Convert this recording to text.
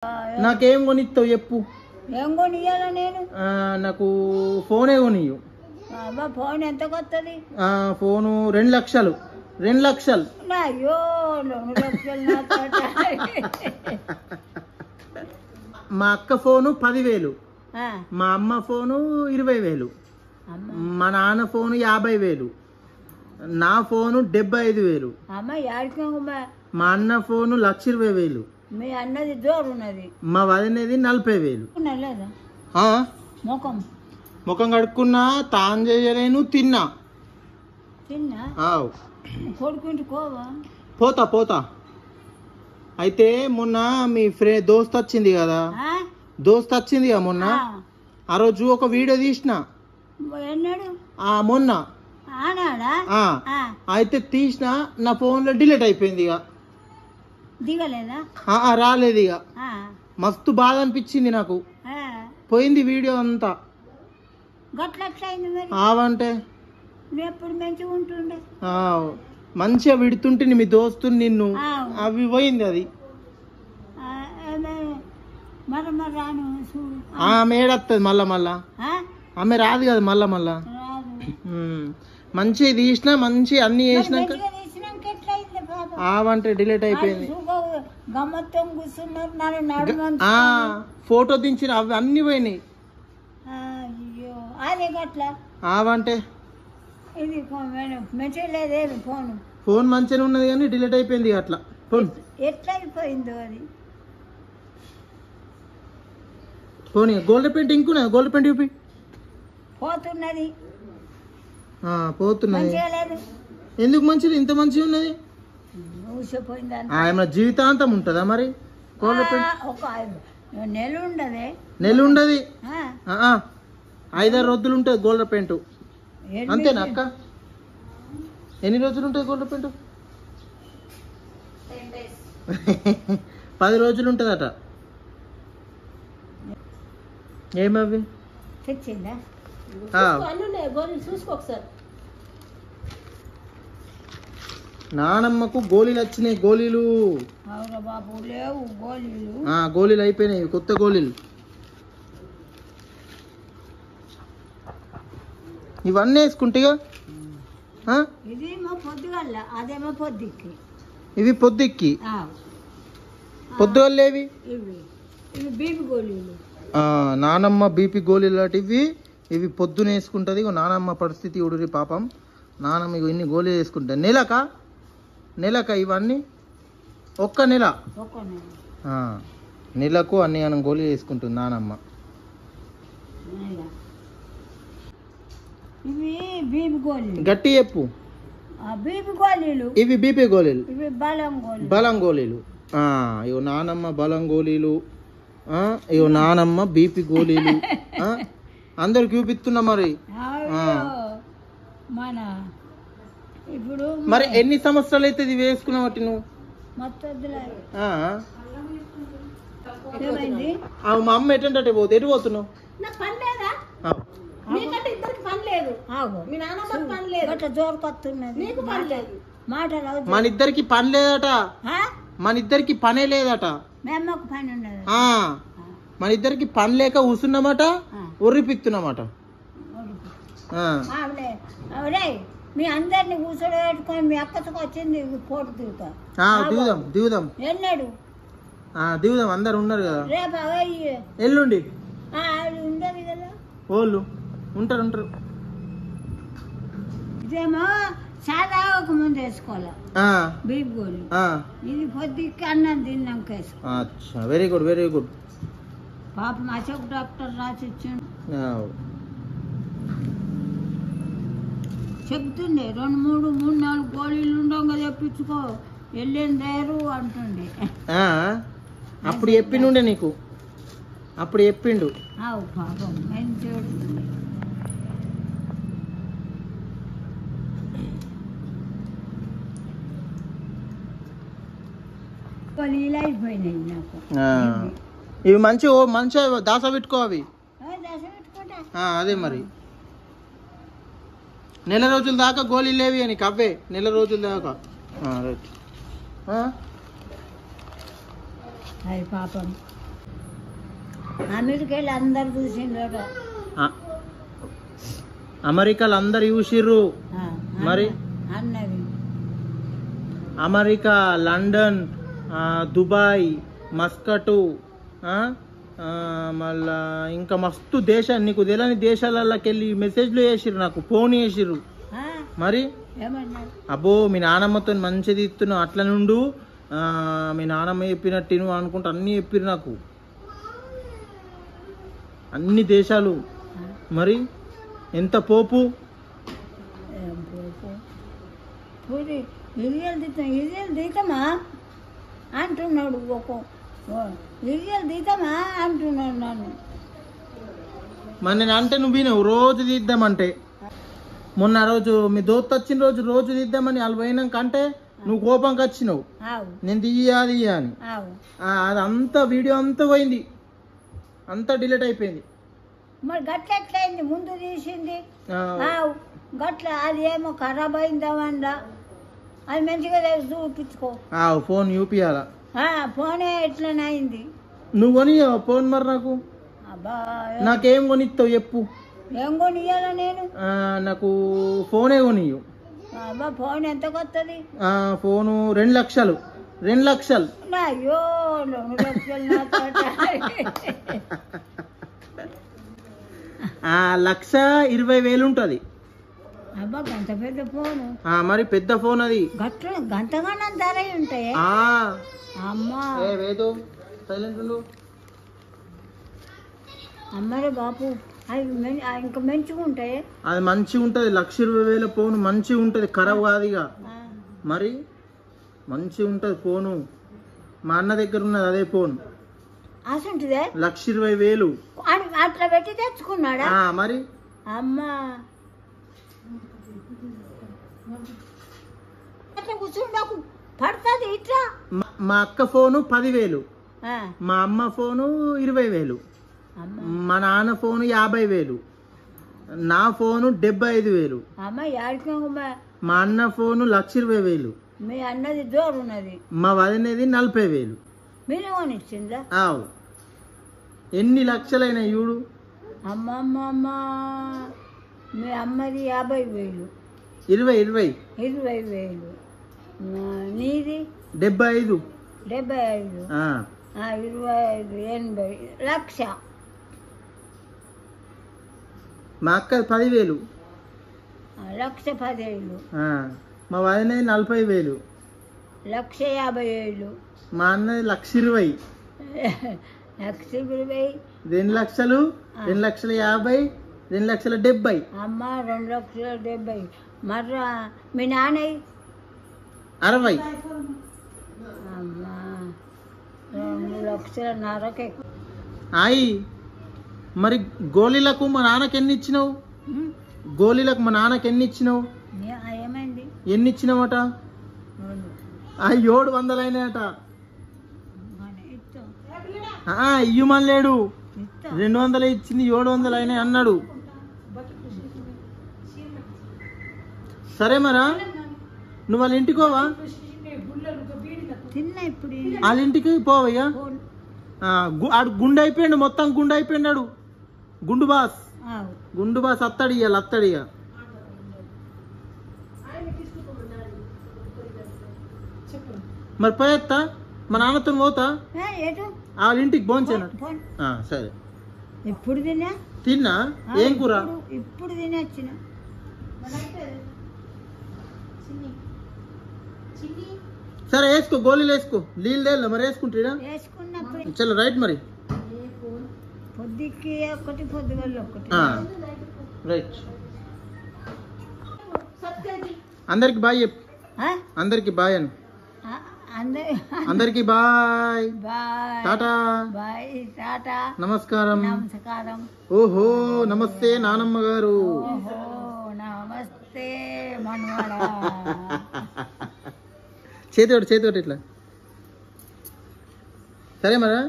నాకేం కొనిస్తావు చెప్పు. ఏం కొనియాలా నేను? నాకు ఫోనే కొనియు. ఫోన్ ఎంత కొత్తది? ఫోను 2 లక్షలు. 2 లక్షలు. అయ్యో 2 లక్షలు. మా అక్క ఫోను 10,000, మా అమ్మ ఫోను 20,000, మా నాన్న ఫోను 50,000, నా ఫోను 75,000, మా అన్న ఫోను 1,20,000, మీ అన్నది జోరున్నది, మా వదినది 40,000. ముఖం కడుక్కున్నా, తాను చేయలేను, తిన్నా. కొడుకుంటుకోవా? పోతా. అయితే మొన్న మీ దోస్త్ వచ్చింది కదా, మొన్న ఆ రోజు ఒక వీడియో తీసిన. మొన్న అయితే తీసిన, నా ఫోన్ లో డిలీట్ అయిపోయింది. ఇక దిగలేదా? రాలేదు. ఇక మస్తు బాధ అనిపించింది నాకు. పోయింది వీడియో అంతా. ఆవంటే మంచిగా విడుతుంటే మీ దోస్తు నిన్ను, అవి పోయింది. అది ఆమె ఏడత్తది మళ్ళా. ఆమె రాదు కదా మళ్ళా. మంచిగా తీసినా, మంచి అన్ని చేసినాక ఆవంటే డిలీట్ అయిపోయింది. ఫోటో దించిన అవి అన్ని పోయినాయి. ఆవంటే ఫోన్ మంచిగా ఉన్నది కానీ డిలీట్ అయిపోయింది. అట్లా ఎట్లా అయిపోయిందో అది. పోనీ గోల్డ్ పెయింట్ ఇంకున్నా, గోల్డ్ పెయింట్ చూపి. పోతున్నది. ఎందుకు మంచిది? ఇంత మంచిగా ఉన్నది. ఏమైనా జీవితాంతం ఉంటుందా మరి గోల్డ్ పెయింట్? ఒక నెల ఉండదు, 5-6 రోజులు ఉంటుంది గోల్డ్ పెయింట్. అంతేనా అక్క? ఎన్ని రోజులు ఉంటుంది గోల్డ్ పెయింట్? 10 రోజులు ఉంటుందట. ఏమవి తెచ్చిందా? నానమ్మకు గోళీలు వచ్చినాయి. గోళీలు గోళీలు అయిపోయినాయి, కొత్త గోళీలు. ఇవన్నీ వేసుకుంటే ఇవి పొద్దుక్కి. పొద్దుగల్లేవి నానమ్మ బీపీ గోళీలు లాంటివి. ఇవి పొద్దున వేసుకుంటుంది. నానమ్మ పరిస్థితి ఉడిరి పాపం. నానమ్మ ఇన్ని గోళీలు వేసుకుంటుంది. నెలక ఇవన్నీ ఒక్క నెల. నెలకు అన్ని మనం గోళీలు వేసుకుంటుంది నానమ్మ. గట్టి చెప్పు. ఇవి బీపీ గోళీలు, బలం గోళీలు. ఇగో నానమ్మ బలం గోళీలు, ఇగో నానమ్మ బీపీ గోళీలు. అందరికి చూపిస్తున్నా. మరి ఎన్ని సంవత్సరాలు అయితే ఇది వేసుకున్నావటి నువ్వు? మా అమ్మ ఎటంటే పోతే ఎటు పోతున్నావు? మన ఇద్దరికి పని లేదట. మన ఇద్దరికి పనే లేదట. మన ఇద్దరికి పని లేక కూర్చున్నామట, ఒర్రిపిస్తున్నామట. మీ అందరిని కూర్చోబెట్టుకొని మీ అక్కతో వచ్చింది ఫోటో దిగుదాం. ఎన్నాడు దిగుదాం? అందరు ఉన్నారు కదా. ఎల్లుండి ఉండదు కదా, వాళ్ళు ఉంటారు. ఇదేమో సాదా ఒక ముందు వేసుకోవాలి బీప్ గోళీ. ఇది పొద్దుకి అన్నం తిన్నాక వేసుకో. Very good. పాపం అశోక్ డాక్టర్ రాసి ఇచ్చాడు. చెప్తుండే 2-3-4 గోళీలు ఉండగా తెప్పించుకో, వెళ్ళేం లేరు అంటుండే. అప్పుడు చెప్పిండు నీకు? అప్పుడు చెప్పిండు. పాపం మంచోడు. అయిపోయినాయి నాకు. ఇవి మంచిగా దాస పెట్టుకో. అవి అదే మరి నెల రోజుల దాకా గోళీలు లేవి అని అవే. నెల రోజుల దాకా. రైట్. పాపం అమెరికాలో అందరు చూసిండ్రట. అమెరికాలో అందరు చూసిర్రు. మరి అన్నది అమెరికా, లండన్, దుబాయ్, మస్కటు, మళ్ళా ఇంకా మస్తు దేశాలు, నీకు తెలియని దేశాలకి వెళ్ళి మెసేజ్లు చేసిర్రు, నాకు ఫోన్ చేసిర్రు. మరి అబ్బో మీ నానమ్మతో మంచిది ఇస్తున్నావు, అట్లా నుండు మీ నానమ్మ చెప్పినట్టు నువ్వు అనుకుంటా అన్నీ చెప్పిర్రు నాకు, అన్ని దేశాలు. మరి ఎంత పోపు. ఇరియల్ దీతమా అంటున్నాడు, ఇరియల్ దీతమా అంటున్నాడు నన్ను. మరి నేను అంటే నువ్వు వినవు, రోజు తీద్దామంటే. మొన్న రోజు మీ దోస్త్ వచ్చిన రోజు రోజు తీద్దామని వాళ్ళు పోయినాక అంటే నువ్వు కోపంకి వచ్చినావు, నేను తీయాలి అని. అదంతా వీడియో అంతా పోయింది, అంతా డిలీట్ అయిపోయింది. మరి గట్ల ఎట్లయింది? ముందు తీసింది గట్ల, అది ఏమో ఖరాబ్ అయిందామండ, అది మంచిగా చూపించుకో. ఫోన్ చూపియాలా? ఫోనే ఎట్లనైంది. నువ్వు కొని ఫోన్ మరి నాకు, నాకేం కొనిస్తావు చెప్పు? ఏం కొనియాలా నేను? నాకు ఫోనే కొనియు. ఫోన్ ఎంత కొత్తది? ఫోను 2 లక్షలు. 2 లక్షలు. అయ్యో 2 లక్షలు. 1,20,000 ఉంటుంది. అబ్బా గంత పెద్ద ఫోను. మరి పెద్ద ఫోన్ అది. గంతగానే ధర ఉంటాయి. అమ్మా వేదో సైలెంట్ ఉండు. అమ్మరే బాపు, అది ఇంకా మంచిగా ఉంటాయి. అది మంచిగా ఉంటుంది, 1,20,000 ఫోన్ మంచిగా ఉంటుంది, ఖరాబ్ కాదు ఇక. మరి మంచిగా ఉంటుంది ఫోను. మా అన్న దగ్గర ఉన్నది అదే ఫోన్. అసంటిదే 1,20,000 అట్లా పెట్టి తెచ్చుకున్నాడా? మరి అమ్మా అట్లా కూర్చుండకు, పడుతుంది ఇట్లా. మా అక్క ఫోను 10,000, మా అమ్మ ఫోను 20,000, మా నాన్న ఫోను 50,000, నా ఫోను 75,000. మా అన్న ఫోను 1,20,000. మీ అన్నది జోరు ఉన్నది, మా వదినది 40,000. మీరు కొనిచ్చిందా? ఎన్ని లక్షలైనా చూడు. అమ్మమ్మ మీ అమ్మది 50,000. 20,000. నీది 75. 25, 80, 1,00,000. మా అక్క 10,000. 1,10,000. మా వదినది 40,000. 1,50,000. మా అన్నది 1,20,000. 1,20,000. 2 లక్షలు, 2,50,000, 2,70,000. అమ్మ 2,70,000. మర్రా మీ నాన్నయ్య 60. అమ్మా 2,50,000 అయి మరి గోళీలకు మా నాన్నకి ఎన్ని ఇచ్చినావు? గోళీలకు మా నాన్నకి ఎన్ని ఇచ్చినావు? ఏమైంది? ఎన్ని ఇచ్చినావట? 700 అయినాయట. ఇయ్యమని లేడు, 200 ఇచ్చింది, 700 అయినాయి అన్నాడు. సరే మరా నువ్వు వాళ్ళ ఇంటికి పోవా? వాళ్ళ ఇంటికి పోవయ్యా. ఆడు గుండె అయిపోయాడు, మొత్తం గుండె అయిపోయినాడు. గుండు బాస్ అత్తడి ఇయ్యాలి, అత్తడిగా. మరి పోయేస్తా, మా నాన్నతో పోతా వాళ్ళ ఇంటికి భోంచేనా? సరే. ఎప్పుడు తిన్నా? ఏం కూర? ఇప్పుడు తినొచ్చిన. సరే వేసుకో, గోళీలు వేసుకో. నీళ్ళు తేలా మరి వేసుకుంటా? చలో రైట్. మరి పొద్దుకి ఒకటి, పొద్దుగల ఒకటి. రైట్. అందరికి బాయ్ చెప్పు. అందరికి బాయ్ అని. అందరికి బాయ్. టాటా. నమస్కారం. ఓహో నమస్తే నానమ్మ గారు. నమస్తే మనవాడా. చేతితోటి ఇట్లా. సరే మరా.